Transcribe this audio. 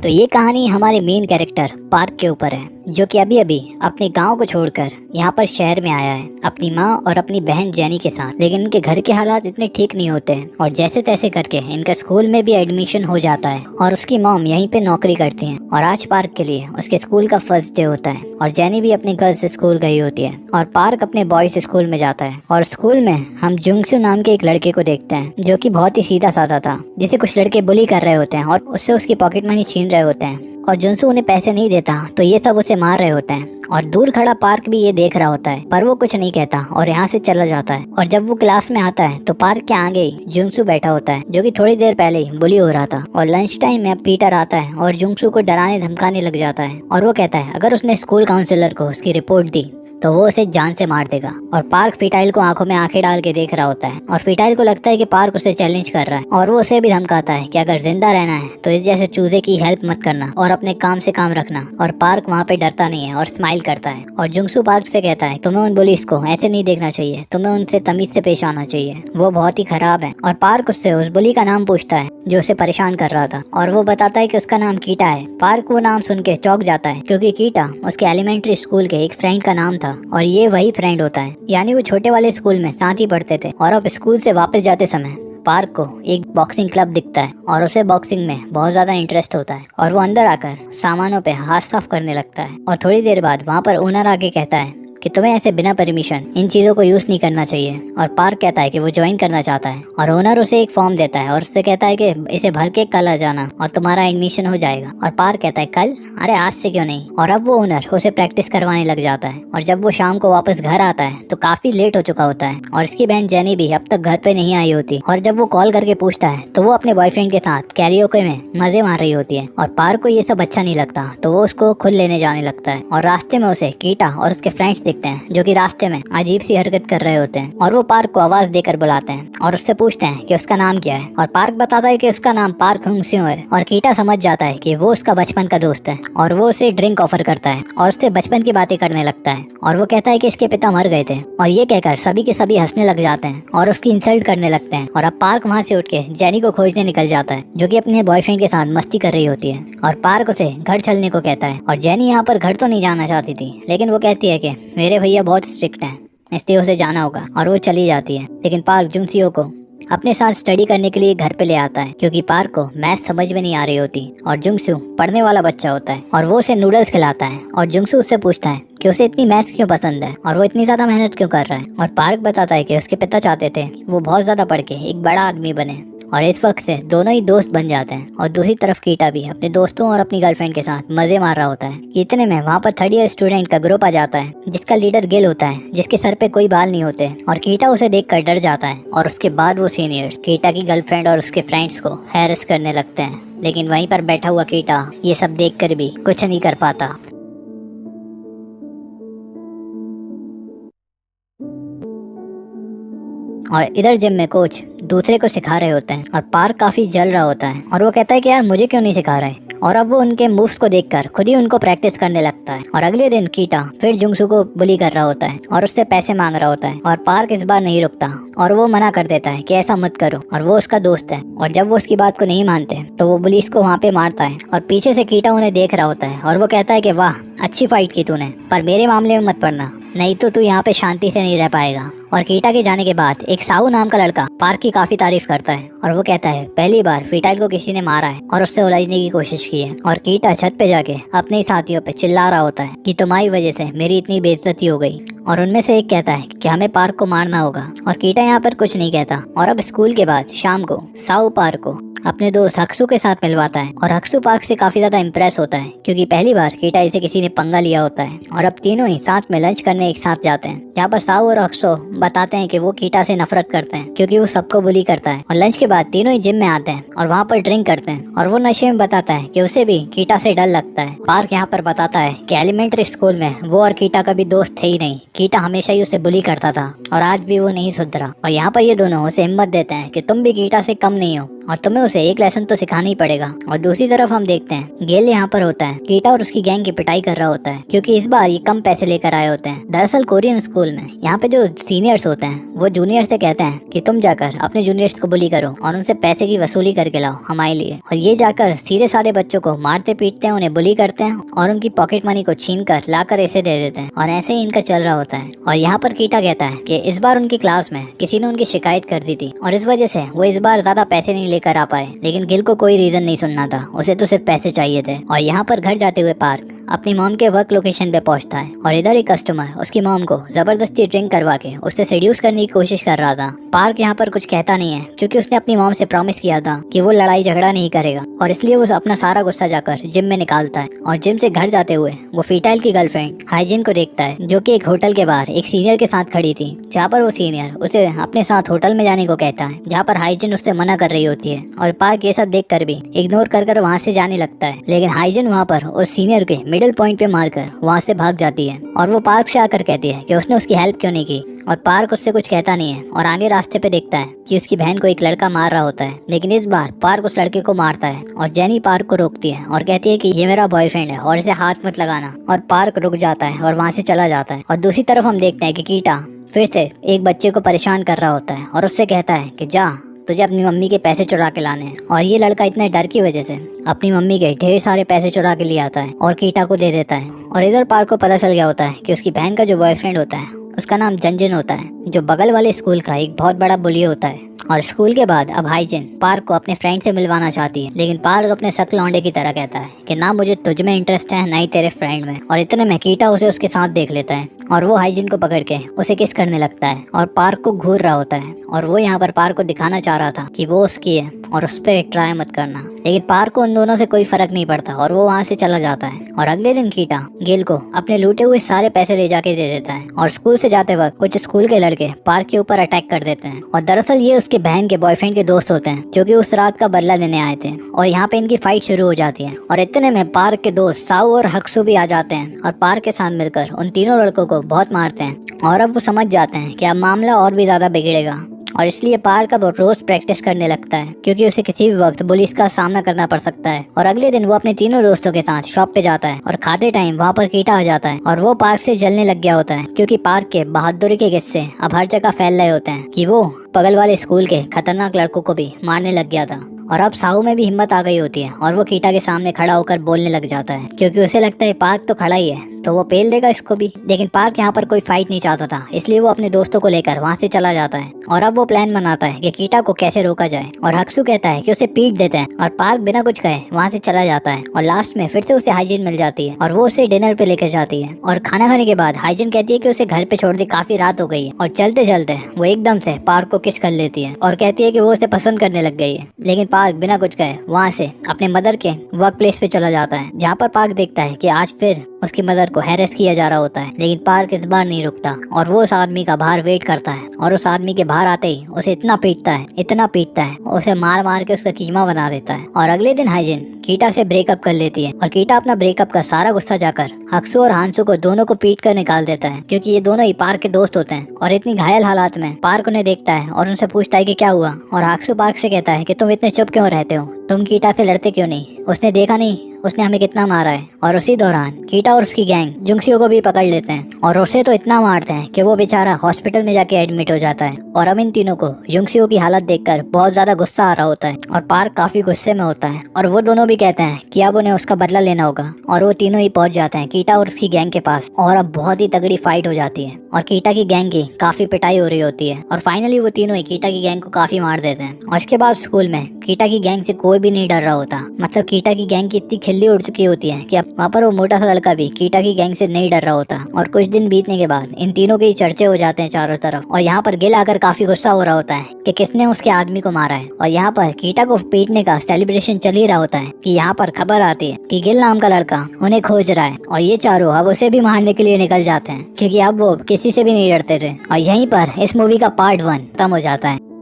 तो ये कहानी हमारे मेन कैरेक्टर पार्क के ऊपर है, जो कि अभी अभी अपने गांव को छोड़कर यहाँ पर शहर में आया है अपनी माँ और अपनी बहन जेनी के साथ। लेकिन इनके घर के हालात इतने ठीक नहीं होते हैं और जैसे तैसे करके इनका स्कूल में भी एडमिशन हो जाता है और उसकी मॉम यहीं पे नौकरी करती है। और आज पार्क के लिए उसके स्कूल का फर्स्ट डे होता है और जेनी भी अपने गर्ल्स स्कूल गई होती है और पार्क अपने बॉयज स्कूल में जाता है। और स्कूल में हम जुंगसू नाम के एक लड़के को देखते हैं, जो कि बहुत ही सीधा साधा था, जिसे कुछ लड़के बुली कर रहे होते हैं और उससे उसकी पॉकेट मनी छीन रहे होते हैं। और जुनसू उन्हें पैसे नहीं देता तो ये सब उसे मार रहे होते हैं और दूर खड़ा पार्क भी ये देख रहा होता है, पर वो कुछ नहीं कहता और यहाँ से चला जाता है। और जब वो क्लास में आता है तो पार्क के आगे ही जुंगसू बैठा होता है, जो कि थोड़ी देर पहले ही बुली हो रहा था। और लंच टाइम में अब पीटर आता है और जुंगसू को डराने धमकाने लग जाता है और वो कहता है अगर उसने स्कूल काउंसलर को उसकी रिपोर्ट दी तो वो उसे जान से मार देगा। और पार्क फिटाइल को आंखों में आंखें डाल के देख रहा होता है और फिटाइल को लगता है कि पार्क उसे चैलेंज कर रहा है और वो उसे भी धमकाता है कि अगर जिंदा रहना है तो इस जैसे चूजे की हेल्प मत करना और अपने काम से काम रखना। और पार्क वहाँ पे डरता नहीं है और स्माइल करता है। और जुंगसू पार्क से कहता है तुम्हें उन बुलीज को ऐसे नहीं देखना चाहिए, तुम्हें उनसे तमीज से पेश आना चाहिए, वो बहुत ही खराब है। और पार्क उससे उस बुली का नाम पूछता है जो उसे परेशान कर रहा था और वो बताता है कि उसका नाम कीटा है। पार्क वो नाम सुन के चौंक जाता है क्योंकि कीटा उसके एलिमेंट्री स्कूल के एक फ्रेंड का नाम था और ये वही फ्रेंड होता है, यानी वो छोटे वाले स्कूल में साथ ही पढ़ते थे। और अब स्कूल से वापस जाते समय पार्क को एक बॉक्सिंग क्लब दिखता है और उसे बॉक्सिंग में बहुत ज्यादा इंटरेस्ट होता है और वो अंदर आकर सामानों पे हाथ साफ करने लगता है। और थोड़ी देर बाद वहाँ पर ओनर आके कहता है कि तुम्हें ऐसे बिना परमिशन इन चीजों को यूज नहीं करना चाहिए। और पार्क कहता है कि वो ज्वाइन करना चाहता है और ओनर उसे एक फॉर्म देता है और उससे कहता है कि इसे भर के कल आ जाना और तुम्हारा एडमिशन हो जाएगा। और पार्क कहता है कल? अरे आज से क्यों नहीं। और अब वो ओनर उसे प्रैक्टिस करवाने लग जाता है। और जब वो शाम को वापस घर आता है तो काफी लेट हो चुका होता है और इसकी बहन जेनी भी अब तक घर पे नहीं आई होती। और जब वो कॉल करके पूछता है तो वो अपने बॉयफ्रेंड के साथ कैरियोके में मजे मार रही होती है। और पार्क को ये सब अच्छा नहीं लगता तो वो उसको खुद लेने जाने लगता है और रास्ते में उसे कीटा और उसके फ्रेंड्स दिखते हैं, जो कि रास्ते में अजीब सी हरकत कर रहे होते हैं। और वो पार्क को आवाज देकर बुलाते हैं और उससे पूछते हैं कि उसका नाम क्या है। और पार्क बताता है कि उसका नाम पार्क हुंगस्यू है। और कीटा समझ जाता है कि वो उसका बचपन का दोस्त है और वो उसे ड्रिंक ऑफर करता है और उससे बचपन की बातें करने लगता है। और वो कहता है कि इसके पिता मर गए थे। और ये कहकर सभी के सभी हंसने लग जाते हैं और उसकी इंसल्ट करने लगते हैं। और अब पार्क वहाँ से उठ के जेनी को खोजने निकल जाता है, जो कि अपने बॉयफ्रेंड के साथ मस्ती कर रही होती है। और पार्क उसे घर चलने को कहता है और जेनी यहाँ पर घर तो नहीं जाना चाहती थी, लेकिन वो कहती है कि मेरे भैया बहुत स्ट्रिक्ट हैं, इसलिए उसे जाना होगा। और वो चली जाती है। लेकिन पार्क जुंगसियो को अपने साथ स्टडी करने के लिए घर पे ले आता है, क्योंकि पार्क को मैथ समझ में नहीं आ रही होती और जुंगसू पढ़ने वाला बच्चा होता है और वो उसे नूडल्स खिलाता है। और जुंगसू उससे पूछता है कि उसे इतनी मैथ्स क्यों पसंद है और वो इतनी ज्यादा मेहनत क्यों कर रहा है। और पार्क बताता है कि उसके पिता चाहते थे कि वो बहुत ज्यादा पढ़ के एक बड़ा आदमी बने और इस वक्त से दोनों ही दोस्त बन जाते हैं। और दूसरी तरफ कीटा भी अपने दोस्तों और अपनी गर्लफ्रेंड के साथ मजे मार रहा होता है। इतने में वहाँ पर थर्ड ईयर स्टूडेंट का ग्रुप आ जाता है, जिसका लीडर गिल होता है, जिसके सर पे कोई बाल नहीं होते। और कीटा उसे देखकर डर जाता है और उसके बाद वो सीनियर्स कीटा की गर्लफ्रेंड और उसके फ्रेंड्स को हैरेस करने लगते हैं। लेकिन वहीं पर बैठा हुआ कीटा ये सब देखकर भी कुछ नहीं कर पाता। और इधर जिम में कोच दूसरे को सिखा रहे होते हैं और पार्क काफी जल रहा होता है और वो कहता है कि यार मुझे क्यों नहीं सिखा रहे। और अब वो उनके मूव्स को देखकर खुद ही उनको प्रैक्टिस करने लगता है। और अगले दिन कीटा फिर जुंगसू को बुली कर रहा होता है और उससे पैसे मांग रहा होता है। और पार्क इस बार नहीं रुकता और वो मना कर देता है कि ऐसा मत करो, और वो उसका दोस्त है। और जब वो उसकी बात को नहीं मानते तो वो पुलिस को वहाँ पे मारता है और पीछे से कीटा उन्हें देख रहा होता है और वो कहता है कि वाह अच्छी फाइट की तूने, पर मेरे मामले में मत पड़ना, नहीं तो तू यहाँ पे शांति से नहीं रह पाएगा। और कीटा के जाने के बाद एक साहू नाम का लड़का पार्क की काफी तारीफ करता है और वो कहता है पहली बार फिटाइल को किसी ने मारा है और उससे उलझने की कोशिश की है। और कीटा छत पे जाके अपने साथियों पे चिल्ला रहा होता है कि तुम्हारी वजह से मेरी इतनी बेइज्जती हो गई। और उनमें से एक कहता है कि हमें पार्क को मारना होगा और कीटा यहाँ पर कुछ नहीं कहता। और अब स्कूल के बाद शाम को साहू पार्क को अपने दोस्त हक्सू के साथ मिलवाता है और हक्सू पार्क से काफी ज्यादा इम्प्रेस होता है, क्योंकि पहली बार कीटा इसे किसी ने पंगा लिया होता है। और अब तीनों ही साथ में लंच करने एक साथ जाते हैं, जहाँ पर साहू और हक्सू बताते हैं कि वो कीटा से नफरत करते हैं क्योंकि वो सबको बुली करता है। और लंच के बाद तीनों ही जिम में आते हैं और वहाँ पर ड्रिंक करते हैं और वो नशे में बताता है कि उसे भी कीटा से डर लगता है। पार्क यहाँ पर बताता है कि एलिमेंट्री स्कूल में वो और कीटा कभी दोस्त थे ही नहीं, कीटा हमेशा ही उसे बुली करता था और आज भी वो नहीं सुधरा। और यहाँ पर ये दोनों उसे हिम्मत देते हैं कि तुम भी कीटा से कम नहीं हो और तुम्हें उसे एक लेसन तो सिखाना ही पड़ेगा। और दूसरी तरफ हम देखते हैं गेल यहाँ पर होता है, कीटा और उसकी गैंग की पिटाई कर रहा होता है क्योंकि इस बार ये कम पैसे लेकर आए होते हैं। दरअसल कोरियन स्कूल में यहाँ पे जो सीनियर्स होते हैं वो जूनियर से कहते हैं कि तुम जाकर अपने जूनियर्स को बुली करो और उनसे पैसे की वसूली करके लाओ हमारे लिए। और ये जाकर सीधे सारे बच्चों को मारते पीटते हैं, उन्हें बुली करते हैं और उनकी पॉकेट मनी को छीन कर लाकर इसे दे देते हैं। और ऐसे ही इनका चल रहा होता है। और यहाँ पर कीटा कहता है कि इस बार उनकी क्लास में किसी ने उनकी शिकायत कर दी थी और इस वजह से वो इस बार ज्यादा पैसे नहीं लेकर आ पाए। लेकिन गिल को कोई रीजन नहीं सुनना था, उसे तो सिर्फ पैसे चाहिए थे। और यहाँ पर घर जाते हुए पार्क अपनी मॉम के वर्क लोकेशन पे पहुंचता है और इधर एक कस्टमर उसकी मॉम को जबरदस्ती ड्रिंक करवा के उससे सेड्यूस करने की कोशिश कर रहा था। पार्क यहाँ पर कुछ कहता नहीं है क्योंकि उसने अपनी मॉम से प्रॉमिस किया था कि वो लड़ाई झगड़ा नहीं करेगा और इसलिए वो अपना सारा गुस्सा जाकर जिम में निकालता है। और जिम से घर जाते हुए वो फीटाइल की गर्लफ्रेंड हाइजिन को देखता है जो कि एक होटल के बाहर एक सीनियर के साथ खड़ी थी, जहाँ पर वो सीनियर उसे अपने साथ होटल में जाने को कहता है, जहाँ पर हाइजिन उससे मना कर रही होती है। और पार्क ये सब देख कर भी इग्नोर कर वहाँ से जाने लगता है। लेकिन हाइजिन वहाँ पर उस सीनियर के मिडिल पॉइंट पे मारकर वहाँ से भाग जाती है और वो पार्क से आकर कहती है कि उसने उसकी हेल्प क्यों नहीं की। और पार्क उससे कुछ कहता नहीं है और आगे रास्ते पे देखता है कि उसकी बहन को एक लड़का मार रहा होता है। लेकिन इस बार पार्क उस लड़के को मारता है और जेनी पार्क को रोकती है और कहती है कि ये मेरा बॉयफ्रेंड है और इसे हाथ मत लगाना। और पार्क रुक जाता है और वहाँ से चला जाता है। और दूसरी तरफ हम देखते हैं कि कीटा फिर से एक बच्चे को परेशान कर रहा होता है और उससे कहता है कि जा, तुझे अपनी मम्मी के पैसे चुरा के लाने हैं। और ये लड़का इतने डर की वजह से अपनी मम्मी के ढेर सारे पैसे चुरा के ले आता है और कीटा को दे देता है। और इधर पार्क को पता चल गया होता है कि उसकी बहन का जो बॉयफ्रेंड होता है उसका नाम जंजन होता है, जो बगल वाले स्कूल का एक बहुत बड़ा बुली होता है। और स्कूल के बाद अब हाइजिन पार्क को अपने फ्रेंड से मिलवाना चाहती है, लेकिन पार्क अपने शक लौंडे की तरह कहता है कि ना मुझे तुझ में इंटरेस्ट है ना ही तेरे फ्रेंड में। और इतने में कीटा उसे उसके साथ देख लेता है और वो हाइजिन को पकड़ के उसे किस करने लगता है और पार्क को घूर रहा होता है। और वो यहाँ पर पार्क को दिखाना चाह रहा था कि वो उसकी है और उस पर ट्राई मत करना। लेकिन पार्क को उन दोनों से कोई फर्क नहीं पड़ता और वो वहाँ से चला जाता है। और अगले दिन कीटा गिल को अपने लूटे हुए सारे पैसे ले जाके दे देता है। और स्कूल से जाते वक्त कुछ स्कूल के लड़के पार्क के ऊपर अटैक कर देते हैं और दरअसल ये उसके बहन के बॉयफ्रेंड के दोस्त होते हैं जो कि उस रात का बदला लेने आए थे। और यहाँ पे इनकी फाइट शुरू हो जाती है और इतने में पार्क के दोस्त साउ और हक्सू भी आ जाते हैं और पार्क के साथ मिलकर उन तीनों लड़कों को बहुत मारते हैं। और अब वो समझ जाते हैं कि अब मामला और भी ज्यादा बिगड़ेगा और इसलिए पार्क अब रोज प्रैक्टिस करने लगता है क्योंकि उसे किसी भी वक्त पुलिस का सामना करना पड़ सकता है। और अगले दिन वो अपने तीनों दोस्तों के साथ शॉप पे जाता है और खाते टाइम वहाँ पर कीटा आ जाता है और वो पार्क से जलने लग गया होता है क्योंकि पार्क के बहादुरी के किस्से अब हर जगह फैल रहे होते हैं कि वो बगल वाले स्कूल के खतरनाक लड़कों को भी मारने लग गया था। और अब साहू में भी हिम्मत आ गई होती है और वो कीटा के सामने खड़ा होकर बोलने लग जाता है क्योंकि उसे लगता है पार्क तो खड़ा ही है तो वो पेल देगा इसको भी। लेकिन पार्क यहाँ पर कोई फाइट नहीं चाहता था, इसलिए वो अपने दोस्तों को लेकर वहाँ से चला जाता है। और अब वो प्लान बनाता है कि कीटा को कैसे रोका जाए और हक्सू कहता है कि उसे पीट देते हैं और पार्क बिना कुछ कहे वहाँ से चला जाता है। और लास्ट में फिर से उसे हाइजिन मिल जाती है और वो उसे डिनर पे लेकर जाती है। और खाना खाने के बाद हाइजिन कहती है कि उसे घर पे छोड़ दी, काफी रात हो गई है। और चलते चलते वो एकदम से पार्क को किस कर लेती है और कहती है कि वो उसे पसंद करने लग गई है। लेकिन पार्क बिना कुछ कहे वहाँ से अपने मदर के वर्क प्लेस पे चला जाता है, जहाँ पर पार्क देखता है कि आज फिर उसकी मदर को हैरेस किया जा रहा होता है। लेकिन पार्क इस बार नहीं रुकता और वो उस आदमी का बाहर वेट करता है और उस आदमी के बाहर आते ही उसे इतना पीटता है उसे मार मार के उसका कीमा बना देता है। और अगले दिन हाइजिन कीटा से ब्रेकअप कर लेती है और कीटा अपना ब्रेकअप का सारा गुस्सा जाकर हक्सू और हांसू को दोनों को पीट कर निकाल देता है क्योंकि ये दोनों ही पार्क के दोस्त होते हैं। और इतनी घायल हालात में पार्क उन्हें देखता है और उनसे पूछता है कि क्या हुआ। और हक्सू पार्क से कहता है कि तुम इतने चुप क्यों रहते हो, तुम कीटा से लड़ते क्यों नहीं, उसने देखा नहीं उसने हमें कितना मारा है। और उसी दौरान कीटा और उसकी गैंग जुंगसियो को भी पकड़ लेते हैं और उसे तो इतना मारते हैं कि वो बेचारा हॉस्पिटल में जाके एडमिट हो जाता है। और अब इन तीनों को जुंगसियो की हालत देखकर बहुत ज्यादा गुस्सा आ रहा होता है और पार्क काफी गुस्से में होता है और वो दोनों भी कहते हैं कि अब उन्हें उसका बदला लेना होगा। और वो तीनों ही पहुंच जाते हैं कीटा और उसकी गैंग के पास और अब बहुत ही तगड़ी फाइट हो जाती है और कीटा की गैंग की काफी पिटाई हो रही होती है। और फाइनली वो तीनों ही कीटा की गैंग को काफी मार देते हैं। और इसके बाद स्कूल में कीटा की गैंग से कोई भी नहीं डर रहा होता, मतलब कीटा की गैंग की इतनी खिल्ली उड़ चुकी होती है कि अब वहाँ पर वो मोटा सा लड़का भी कीटा की गैंग से नहीं डर रहा होता। और कुछ दिन बीतने के बाद इन तीनों के ही चर्चे हो जाते हैं चारों तरफ। और यहाँ पर गिल आकर काफी गुस्सा हो रहा होता है कि किसने उसके आदमी को मारा है। और यहाँ पर कीटा को पीटने का सेलिब्रेशन चल ही रहा होता है कि यहाँ पर खबर आती है कि गिल नाम का लड़का उन्हें खोज रहा है और ये चारों अब उसे भी मारने के लिए निकल जाते हैं क्योंकि अब वो किसी से भी नहीं डरते थे। और यहीं पर इस मूवी का पार्ट 1 खत्म हो जाता है।